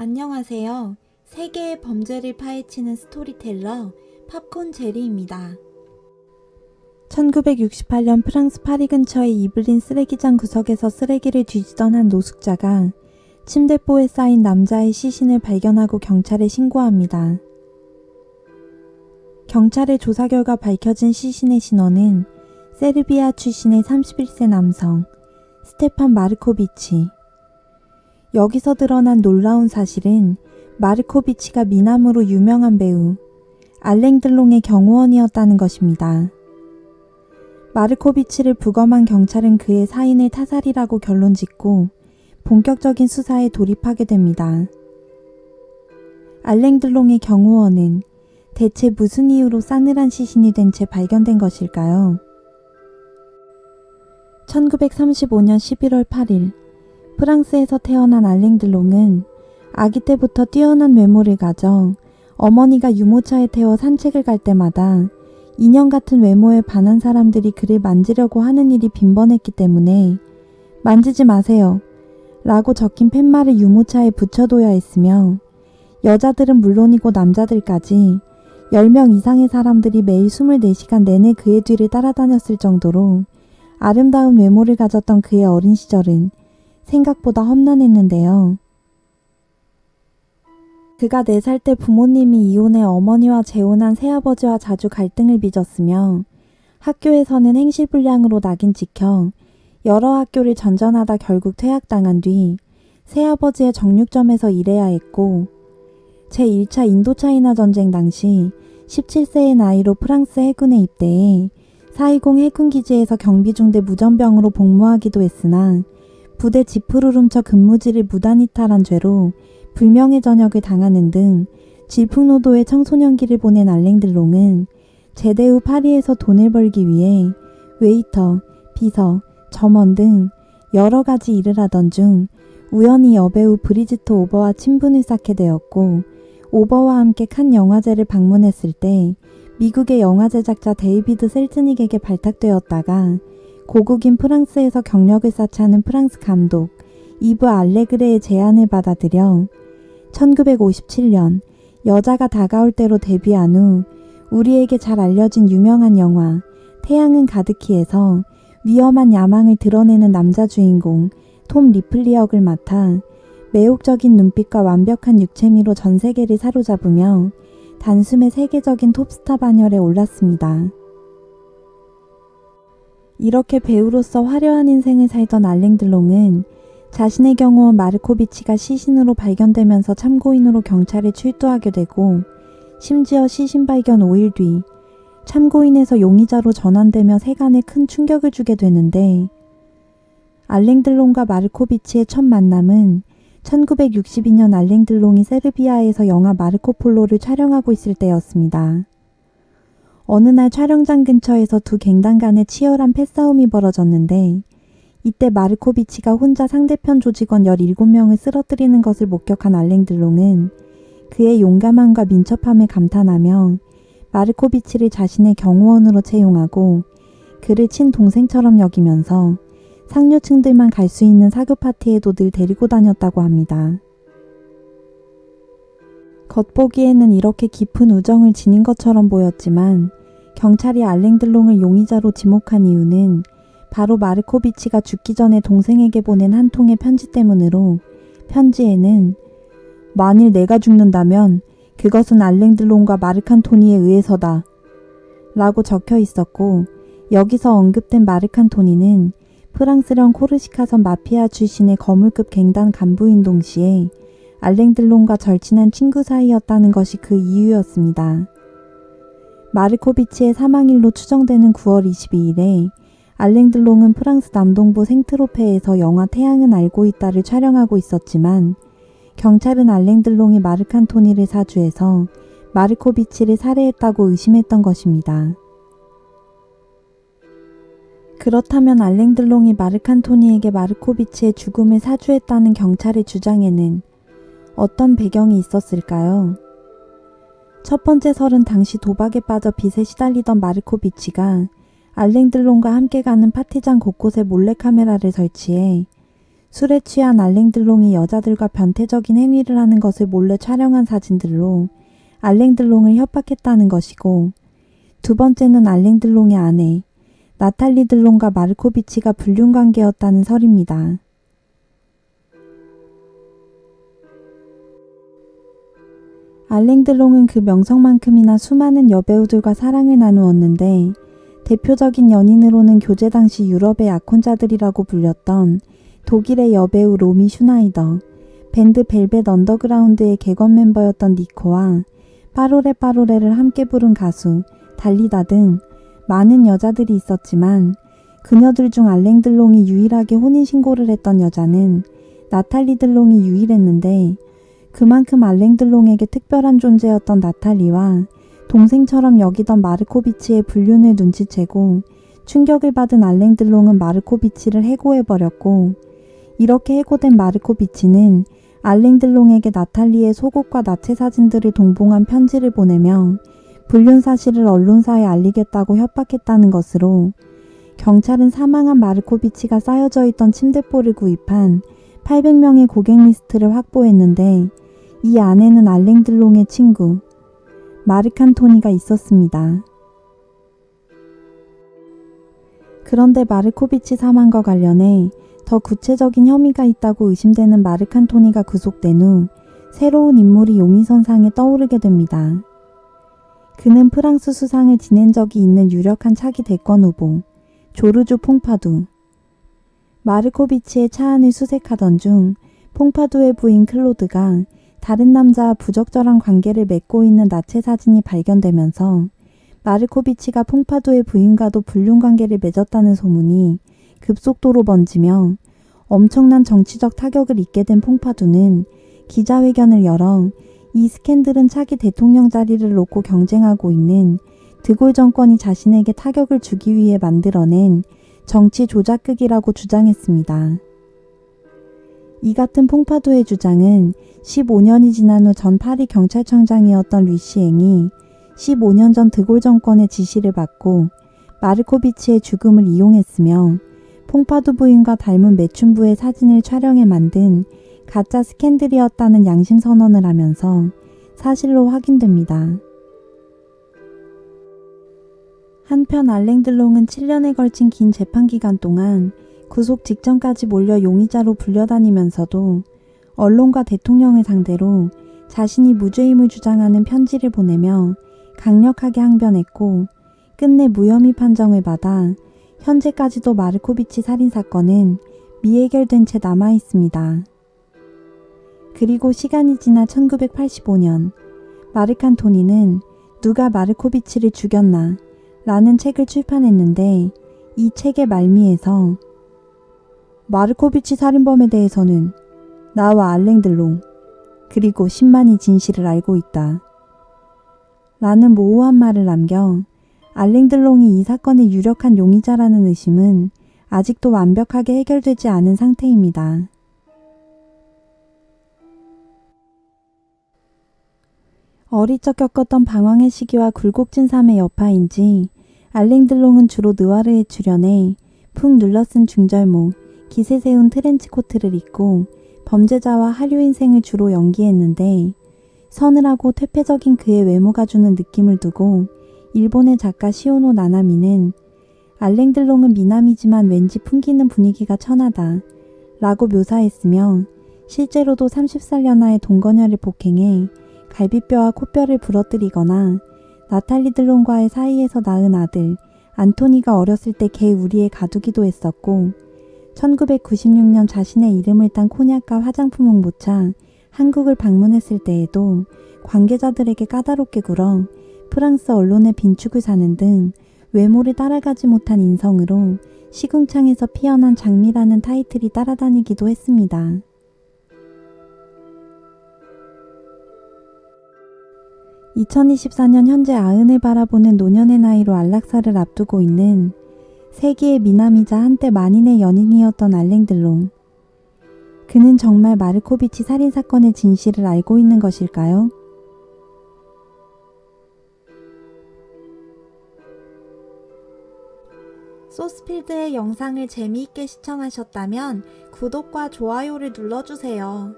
안녕하세요. 세계의 범죄를 파헤치는 스토리텔러 팝콘 제리입니다. 1968년 프랑스 파리 근처의 이블린 쓰레기장 구석에서 쓰레기를 뒤지던 한 노숙자가 침대보에 쌓인 남자의 시신을 발견하고 경찰에 신고합니다. 경찰의 조사 결과 밝혀진 시신의 신원은 세르비아 출신의 31세 남성 스테판 마르코비치. 여기서 드러난 놀라운 사실은 마르코비치가 미남으로 유명한 배우 알랭 들롱의 경호원이었다는 것입니다. 마르코비치를 부검한 경찰은 그의 사인을 타살이라고 결론짓고 본격적인 수사에 돌입하게 됩니다. 알랭 들롱의 경호원은 대체 무슨 이유로 싸늘한 시신이 된 채 발견된 것일까요? 1935년 11월 8일 프랑스에서 태어난 알랭 들롱은 아기 때부터 뛰어난 외모를 가져 어머니가 유모차에 태워 산책을 갈 때마다 인형 같은 외모에 반한 사람들이 그를 만지려고 하는 일이 빈번했기 때문에 만지지 마세요 라고 적힌 팻말을 유모차에 붙여둬야 했으며 여자들은 물론이고 남자들까지 10명 이상의 사람들이 매일 24시간 내내 그의 뒤를 따라다녔을 정도로 아름다운 외모를 가졌던 그의 어린 시절은 생각보다 험난했는데요. 그가 4살 때 부모님이 이혼해 어머니와 재혼한 새아버지와 자주 갈등을 빚었으며 학교에서는 행실불량으로 낙인 찍혀 여러 학교를 전전하다 결국 퇴학당한 뒤 새아버지의 정육점에서 일해야 했고 제1차 인도차이나 전쟁 당시 17세의 나이로 프랑스 해군에 입대해 420 해군기지에서 경비중대 무전병으로 복무하기도 했으나 부대 지프를 훔쳐 근무지를 무단이탈한 죄로 불명예 전역을 당하는 등 질풍노도의 청소년기를 보낸 알랭 들롱은 제대 후 파리에서 돈을 벌기 위해 웨이터, 비서, 점원 등 여러 가지 일을 하던 중 우연히 여배우 브리지트 오버와 친분을 쌓게 되었고 오버와 함께 칸 영화제를 방문했을 때 미국의 영화 제작자 데이비드 셀즈닉에게 발탁되었다가 고국인 프랑스에서 경력을 쌓지 않은 프랑스 감독 이브 알레그레의 제안을 받아들여 1957년 여자가 다가올 대로 데뷔한 후 우리에게 잘 알려진 유명한 영화 태양은 가득히에서 위험한 야망을 드러내는 남자 주인공 톰 리플리 역을 맡아 매혹적인 눈빛과 완벽한 육체미로 전 세계를 사로잡으며 단숨에 세계적인 톱스타 반열에 올랐습니다. 이렇게 배우로서 화려한 인생을 살던 알랭 들롱은 자신의 경호원 마르코비치가 시신으로 발견되면서 참고인으로 경찰에 출두하게 되고 심지어 시신 발견 5일 뒤 참고인에서 용의자로 전환되며 세간에 큰 충격을 주게 되는데 알랭 들롱과 마르코비치의 첫 만남은 1962년 알랭 들롱이 세르비아에서 영화 마르코폴로를 촬영하고 있을 때였습니다. 어느 날 촬영장 근처에서 두 갱단 간에 치열한 패싸움이 벌어졌는데 이때 마르코비치가 혼자 상대편 조직원 17명을 쓰러뜨리는 것을 목격한 알랭 들롱은 그의 용감함과 민첩함에 감탄하며 마르코비치를 자신의 경호원으로 채용하고 그를 친동생처럼 여기면서 상류층들만 갈 수 있는 사교 파티에도 늘 데리고 다녔다고 합니다. 겉보기에는 이렇게 깊은 우정을 지닌 것처럼 보였지만 경찰이 알랭 들롱을 용의자로 지목한 이유는 바로 마르코비치가 죽기 전에 동생에게 보낸 한 통의 편지 때문으로 편지에는 만일 내가 죽는다면 그것은 알랭 들롱과 마르칸토니에 의해서다 라고 적혀 있었고 여기서 언급된 마르칸토니는 프랑스령 코르시카섬 마피아 출신의 거물급 갱단 간부인 동시에 알랭 들롱과 절친한 친구 사이였다는 것이 그 이유였습니다. 마르코비치의 사망일로 추정되는 9월 22일에 알랭 들롱은 프랑스 남동부 생트로페에서 영화 태양은 알고 있다를 촬영하고 있었지만 경찰은 알랭 들롱이 마르칸토니를 사주해서 마르코비치를 살해했다고 의심했던 것입니다. 그렇다면 알랭 들롱이 마르칸토니에게 마르코비치의 죽음을 사주했다는 경찰의 주장에는 어떤 배경이 있었을까요? 첫 번째 설은 당시 도박에 빠져 빚에 시달리던 마르코비치가 알랭 들롱과 함께 가는 파티장 곳곳에 몰래카메라를 설치해 술에 취한 알랭들롱이 여자들과 변태적인 행위를 하는 것을 몰래 촬영한 사진들로 알랭들롱을 협박했다는 것이고, 두 번째는 알랭들롱의 아내 나탈리 들롱과 마르코비치가 불륜관계였다는 설입니다. 알랭들롱은 그 명성만큼이나 수많은 여배우들과 사랑을 나누었는데, 대표적인 연인으로는 교제 당시 유럽의 약혼자들이라고 불렸던 독일의 여배우 로미 슈나이더, 밴드 벨벳 언더그라운드의 객원 멤버였던 니코와 빠로레 빠로레를 함께 부른 가수 달리다 등 많은 여자들이 있었지만, 그녀들 중 알랭들롱이 유일하게 혼인신고를 했던 여자는 나탈리 들롱이 유일했는데, 그만큼 알랭들롱에게 특별한 존재였던 나탈리와 동생처럼 여기던 마르코비치의 불륜을 눈치채고 충격을 받은 알랭들롱은 마르코비치를 해고해버렸고, 이렇게 해고된 마르코비치는 알랭들롱에게 나탈리의 속옷과 나체 사진들을 동봉한 편지를 보내며 불륜 사실을 언론사에 알리겠다고 협박했다는 것으로, 경찰은 사망한 마르코비치가 쌓여져 있던 침대볼을 구입한 800명의 고객 리스트를 확보했는데, 이 안에는 알랭들롱의 친구 마르칸토니가 있었습니다. 그런데 마르코비치 사망과 관련해 더 구체적인 혐의가 있다고 의심되는 마르칸토니가 구속된 후 새로운 인물이 용의선상에 떠오르게 됩니다. 그는 프랑스 수상을 지낸 적이 있는 유력한 차기 대권 후보 조르주 퐁파두. 마르코비치의 차 안을 수색하던 중 퐁파두의 부인 클로드가 다른 남자와 부적절한 관계를 맺고 있는 나체 사진이 발견되면서 마르코비치가 퐁파두의 부인과도 불륜 관계를 맺었다는 소문이 급속도로 번지며 엄청난 정치적 타격을 입게 된 퐁파두는 기자회견을 열어 이 스캔들은 차기 대통령 자리를 놓고 경쟁하고 있는 드골 정권이 자신에게 타격을 주기 위해 만들어낸 정치 조작극이라고 주장했습니다. 이 같은 퐁파두의 주장은 15년이 지난 후 전 파리 경찰청장이었던 류시앵이 15년 전 드골 정권의 지시를 받고 마르코비치의 죽음을 이용했으며, 퐁파두 부인과 닮은 매춘부의 사진을 촬영해 만든 가짜 스캔들이었다는 양심 선언을 하면서 사실로 확인됩니다. 한편 알랭들롱은 7년에 걸친 긴 재판 기간 동안 구속 직전까지 몰려 용의자로 불려다니면서도 언론과 대통령을 상대로 자신이 무죄임을 주장하는 편지를 보내며 강력하게 항변했고, 끝내 무혐의 판정을 받아 현재까지도 마르코비치 살인사건은 미해결된 채 남아있습니다. 그리고 시간이 지나 1985년 마르칸토니는 누가 마르코비치를 죽였나 라는 책을 출판했는데, 이 책의 말미에서 마르코비치 살인범에 대해서는 나와 알랭들롱 그리고 10만이 진실을 알고 있다 라는 모호한 말을 남겨 알랭들롱이 이 사건의 유력한 용의자라는 의심은 아직도 완벽하게 해결되지 않은 상태입니다. 어릴 적 겪었던 방황의 시기와 굴곡진 삶의 여파인지 알랭들롱은 주로 느와르에 출연해 푹 눌러쓴 중절모, 기세 세운 트렌치코트를 입고 범죄자와 하류 인생을 주로 연기했는데, 서늘하고 퇴폐적인 그의 외모가 주는 느낌을 두고 일본의 작가 시오노 나나미는 알랭들롱은 미남이지만 왠지 풍기는 분위기가 천하다 라고 묘사했으며, 실제로도 30살 연하의 동거녀를 폭행해 갈비뼈와 코뼈를 부러뜨리거나 나탈리 들롱과의 사이에서 낳은 아들 안토니가 어렸을 때 개 우리에 가두기도 했었고, 1996년 자신의 이름을 딴 코냑과 화장품 홍보차 한국을 방문했을 때에도 관계자들에게 까다롭게 굴어 프랑스 언론의 빈축을 사는 등 외모를 따라가지 못한 인성으로 시궁창에서 피어난 장미라는 타이틀이 따라다니기도 했습니다. (2024년) 현재 90을 바라보는 노년의 나이로 안락사를 앞두고 있는 세기의 미남이자 한때 만인의 연인이었던 알랭들롱. 그는 정말 마르코비치 살인사건의 진실을 알고 있는 것일까요? 소스필드의 영상을 재미있게 시청하셨다면 구독과 좋아요를 눌러주세요.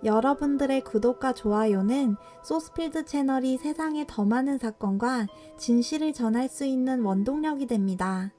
여러분들의 구독과 좋아요는 소스필드 채널이 세상에 더 많은 사건과 진실을 전할 수 있는 원동력이 됩니다.